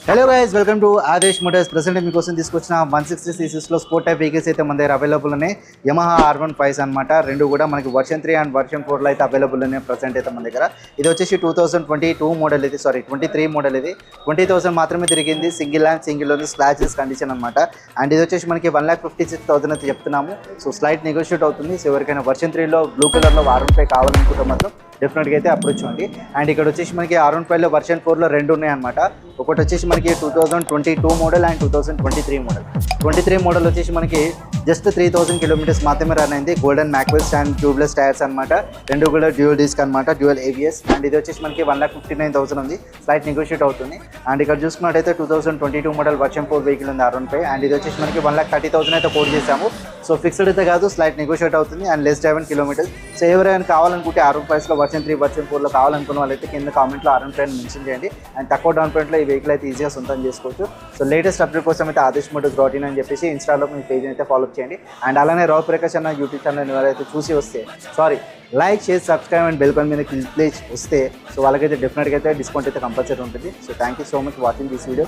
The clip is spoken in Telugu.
Hello guys, welcome to Adesh Motors. Present మీకోసం తీసుకొచ్చిన 160cc స్పోర్ట్ టైప్ వెహికల్స్ అయితే మన దగ్గర అవైలబుల్ ఉన్నాయి. యమహా R15 అనమాట. రెండు కూడా మనకి వర్షన్ 3 అండ్ వర్షన్ 4లో అయితే అవైలబుల్ ఉన్నాయి ప్రెసెంట్ అయితే మన దగ్గర. ఇది వచ్చేసి 2022 మోడల్, ఇది 23 మోడల్. ఇది 20,000 మాత్రమే తిరిగింది. సింగిల్ ఓన్లీ స్క్రాచెస్ కండిషన్ అనమాట. అండ్ ఇది వచ్చేసి మనకి 1,56,000 అయితే చెప్తున్నాము. సో స్లైట్ నెగోషియేట్ అవుతుంది. సో ఎవరికైనా వర్షన్ 3లో బ్లూ కలర్లో R15 కావాలనుకుంటే మాత్రం డెఫినెట్గా అయితే అప్రోచ్ అవ్వండి. అండ్ ఇక్కడ వచ్చేసి మనకి R15లో వర్షన్ 4లో రెండు ఉన్నాయన్నమాట. ఒకటి వచ్చేసి మనకి 2022 మోడల్ అండ్ 2023 మోడల్. 23 మోడల్ వచ్చేసి మనకి జస్ట్ 3,000 కిలోమీటర్స్ మాత్రమే రన్ అయింది. గోల్డెన్ మ్యాక్వెల్స్ అండ్ ట్యూబ్లెస్ టైర్స్ అనమాట. రెండు కూడా డ్యూయల్ డిస్క్ అనమాట, డ్యూయల్ ABS. అండ్ ఇది వచ్చేసి మనకి 1,59,000 ఉంది. స్లైట్ నెగోషియేట్ అవుతుంది. అండ్ ఇక్కడ చూసుకున్నట్టయితే 2022 మోడల్ వర్షన్ 4 వెహికల్ ఉంది R15. అండ్ ఇది వచ్చేసి మనకి 1,30,000 అయితే కోట్ చేసాము. సో ఫిక్స్డ్ అయితే కాదు, స్లైట్ నెగోషియేట్ అవుతుంది. And less driven kilometres. So ఎవరైనా కావాలనుకుంటే R15లో వర్షన్ 3 వర్షన్ 4లో కావాలనుకున్న వాళ్ళైతే కింద కామెంట్లో R15 మెన్షన్ చేయండి. అండ్ తక్కువ డౌన్ పేమెంట్లో ఈ వెహికల్ అయితే ఈజీగా సొంతం చేసుకోవచ్చు. సో లేటెస్ట్ అప్డేట్ కోసం అయితే ఆదేశ్ మోటార్స్ .in అని చెప్పేసి ఇన్స్టాలో మీ పేజ్ అయితే ఫాలో చేయండి. అండ్ అలానే రావు ప్రకాష్ అన్న యూట్యూబ్ ఛానల్ ఎవరైతే చూసి వస్తే like share subscribe and bell కాన్ మీద క్లిక్ వస్తే సో వాళ్ళకైతే డెఫినెట్గా అయితే డిస్కౌంట్ అయితే కంపల్సరీ ఉంటుంది. So thank you so much watching this video.